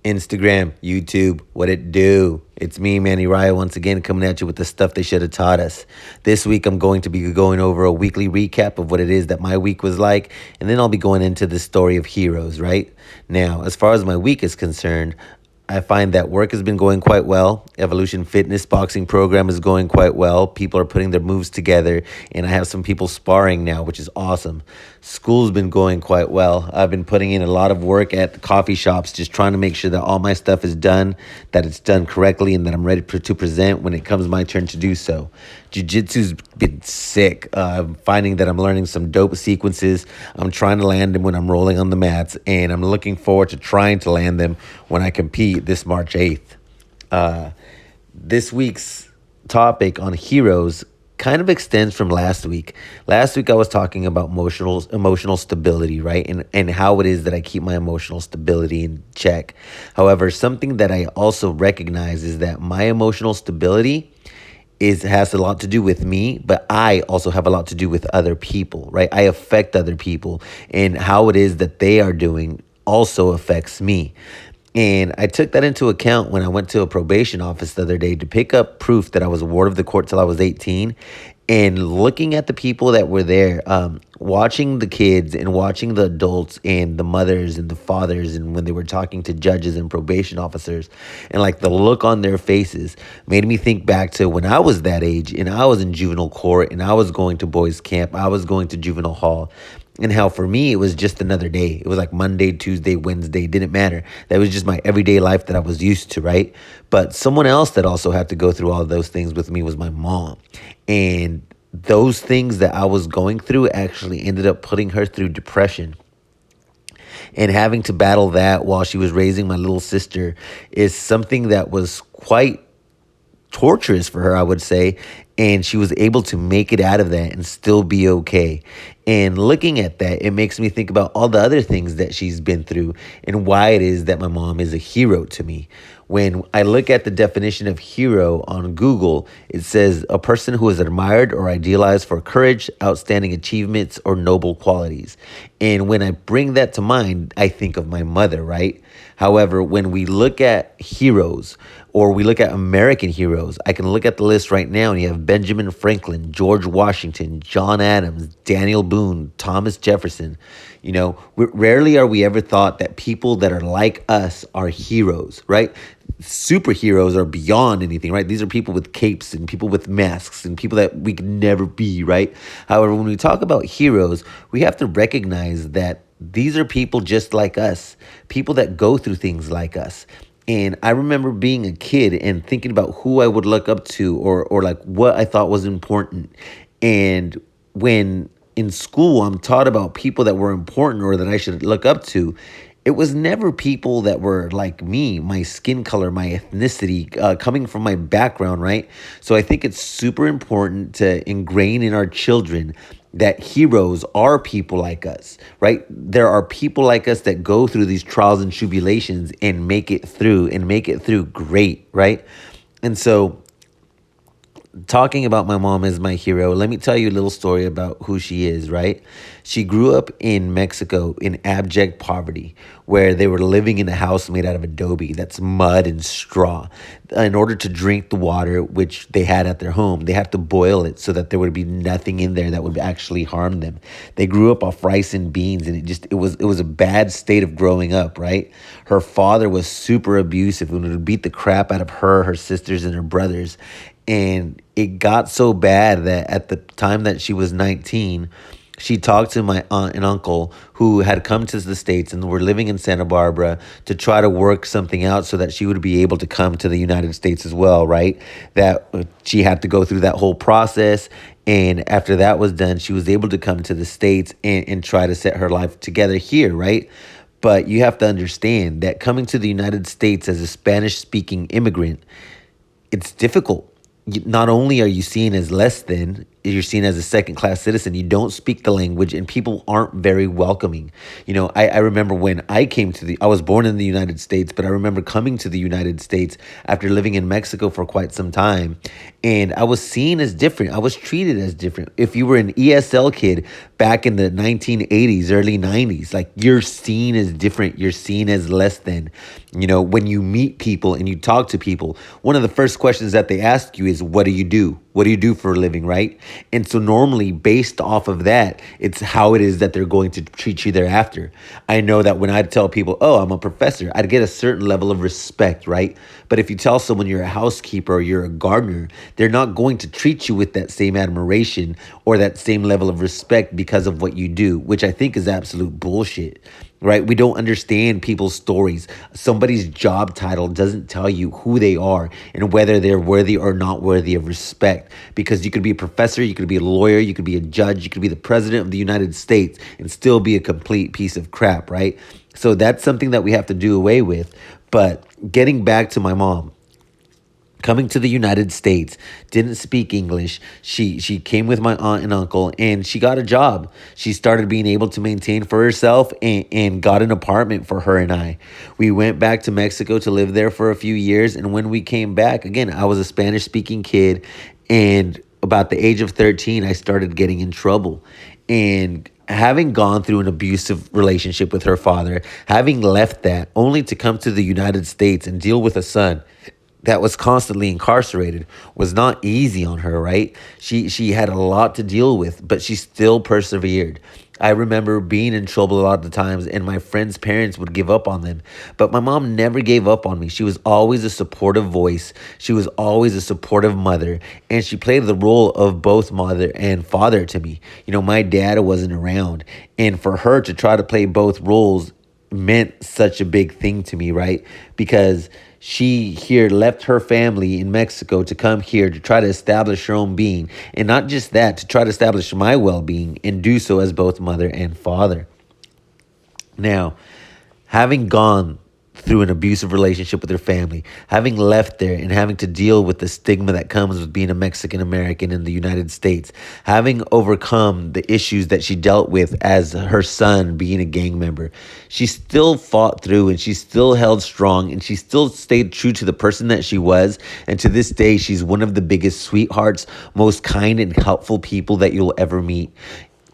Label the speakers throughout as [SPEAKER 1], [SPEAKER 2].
[SPEAKER 1] Instagram, YouTube, what it do? It's me, Manny Raya, once again coming at you with the stuff they should have taught us. This week, I'm going to be going over a weekly recap of what it is that my week was like, and then I'll be going into the story of heroes, right? Now, as far as my week is concerned, I find that work has been going quite well. Evolution Fitness boxing program is going quite well. People are putting their moves together, and I have some people sparring now, which is awesome. School's been going quite well. I've been putting in a lot of work at the coffee shops, just trying to make sure that all my stuff is done, that it's done correctly, and that I'm ready to present when it comes my turn to do so. Jiu-Jitsu's been sick. I'm finding that I'm learning some dope sequences. I'm trying to land them when I'm rolling on the mats, and I'm looking forward to trying to land them when I compete this March 8th. This week's topic on heroes kind of extends from last week. Last week I was talking about emotional stability, right? And how it is that I keep my emotional stability in check. However, something that I also recognize is that my emotional stability has a lot to do with me, but I also have a lot to do with other people, right? I affect other people, and how it is that they are doing also affects me. And I took that into account when I went to a probation office the other day to pick up proof that I was a ward of the court till I was 18. And looking at the people that were there, watching the kids and watching the adults and the mothers and the fathers, and when they were talking to judges and probation officers, and like the look on their faces made me think back to when I was that age and I was in juvenile court and I was going to boys camp, I was going to juvenile hall. And how for me, it was just another day. It was like Monday, Tuesday, Wednesday. Didn't matter. That was just my everyday life that I was used to, right? But someone else that also had to go through all of those things with me was my mom. And those things that I was going through actually ended up putting her through depression. And having to battle that while she was raising my little sister is something that was quite torturous for her, I would say, and she was able to make it out of that and still be okay. And looking at that, it makes me think about all the other things that she's been through and why it is that my mom is a hero to me. When I look at the definition of hero on Google, it says a person who is admired or idealized for courage, outstanding achievements, or noble qualities. And when I bring that to mind, I think of my mother, right? However, when we look at heroes or we look at American heroes, I can look at the list right now and you have Benjamin Franklin, George Washington, John Adams, Daniel Boone, Thomas Jefferson. You know, rarely are we ever thought that people that are like us are heroes, right? Superheroes are beyond anything, right? These are people with capes and people with masks and people that we could never be, right? However, when we talk about heroes, we have to recognize that these are people just like us, people that go through things like us. And I remember being a kid and thinking about who I would look up to or like what I thought was important. And when in school I'm taught about people that were important or that I should look up to, it was never people that were like me, my skin color, my ethnicity, coming from my background, right? So I think it's super important to ingrain in our children that heroes are people like us, right? There are people like us that go through these trials and tribulations and make it through great, right? And so talking about my mom as my hero, let me tell you a little story about who she is, right? She grew up in Mexico in abject poverty, where they were living in a house made out of adobe, that's mud and straw. In order to drink the water, which they had at their home, they had to boil it so that there would be nothing in there that would actually harm them. They grew up off rice and beans, and it was a bad state of growing up, right? Her father was super abusive and would beat the crap out of her sisters, and her brothers. And it got so bad that at the time that she was 19, she talked to my aunt and uncle who had come to the States and were living in Santa Barbara to try to work something out so that she would be able to come to the United States as well, right? That she had to go through that whole process. And after that was done, she was able to come to the States and try to set her life together here, right? But you have to understand that coming to the United States as a Spanish-speaking immigrant, it's difficult. Not only are you seen as less than, you're seen as a second class citizen. You don't speak the language, and people aren't very welcoming. I remember when I was born in the United States, but I remember coming to the United States after living in Mexico for quite some time. And I was seen as different. I was treated as different. If you were an ESL kid back in the 1980s, early 90s, like you're seen as different. You're seen as less than. When you meet people and you talk to people, one of the first questions that they ask you is, what do you do? What do you do for a living, right? And so normally based off of that, it's how it is that they're going to treat you thereafter. I know that when I tell people, oh, I'm a professor, I'd get a certain level of respect, right? But if you tell someone you're a housekeeper or you're a gardener, they're not going to treat you with that same admiration or that same level of respect because of what you do, which I think is absolute bullshit. Right? We don't understand people's stories. Somebody's job title doesn't tell you who they are and whether they're worthy or not worthy of respect. Because you could be a professor, you could be a lawyer, you could be a judge, you could be the president of the United States and still be a complete piece of crap, right? So that's something that we have to do away with. But getting back to my mom, coming to the United States, didn't speak English. She came with my aunt and uncle, and she got a job. She started being able to maintain for herself and got an apartment for her and I. We went back to Mexico to live there for a few years, and when we came back, again, I was a Spanish-speaking kid, and about the age of 13, I started getting in trouble. And having gone through an abusive relationship with her father, having left that only to come to the United States and deal with a son that was constantly incarcerated was not easy on her, right? She had a lot to deal with, but she still persevered. I remember being in trouble a lot of the times, and my friends' parents would give up on them. But my mom never gave up on me. She was always a supportive voice. She was always a supportive mother, and she played the role of both mother and father to me. My dad wasn't around, and for her to try to play both roles meant such a big thing to me, right? Because she here left her family in Mexico to come here to try to establish her own being. And not just that, to try to establish my well-being and do so as both mother and father. Now, having gone through an abusive relationship with her family, having left there and having to deal with the stigma that comes with being a Mexican American in the United States, having overcome the issues that she dealt with as her son being a gang member, she still fought through and she still held strong and she still stayed true to the person that she was. And to this day, she's one of the biggest sweethearts, most kind and helpful people that you'll ever meet.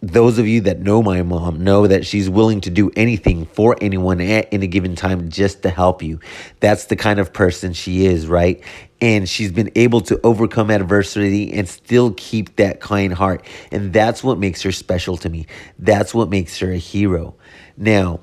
[SPEAKER 1] Those of you that know my mom know that she's willing to do anything for anyone at any given time just to help you. That's the kind of person she is, right? And she's been able to overcome adversity and still keep that kind heart. And that's what makes her special to me. That's what makes her a hero. Now,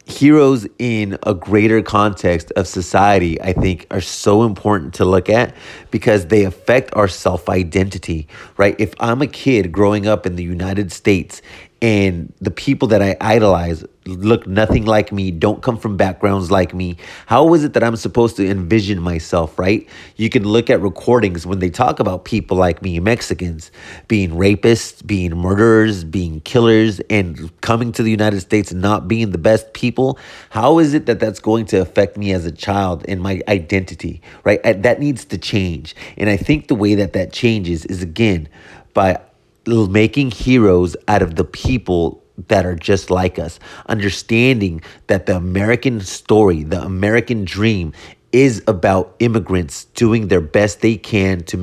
[SPEAKER 1] heroes in a greater context of society, I think, are so important to look at because they affect our self-identity, right? If I'm a kid growing up in the United States and the people that I idolize look nothing like me, don't come from backgrounds like me, how is it that I'm supposed to envision myself, right? You can look at recordings when they talk about people like me, Mexicans, being rapists, being murderers, being killers, and coming to the United States and not being the best people. How is it that that's going to affect me as a child and my identity, right? That needs to change. And I think the way that that changes is, again, by making heroes out of the people that are just like us, understanding that the American story, the American dream is about immigrants doing their best they can to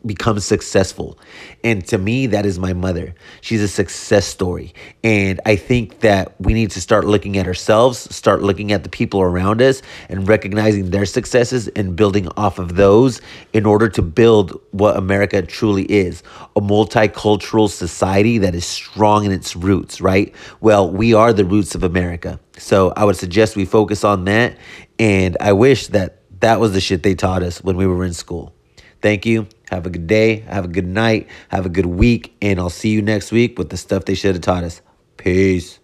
[SPEAKER 1] become successful. And to me, that is my mother. She's a success story. And I think that we need to start looking at ourselves, start looking at the people around us and recognizing their successes and building off of those in order to build what America truly is, a multicultural society that is strong in its roots, right? Well, we are the roots of America. So I would suggest we focus on that. And I wish that that was the shit they taught us when we were in school. Thank you. Have a good day. Have a good night. Have a good week. And I'll see you next week with the stuff they should have taught us. Peace.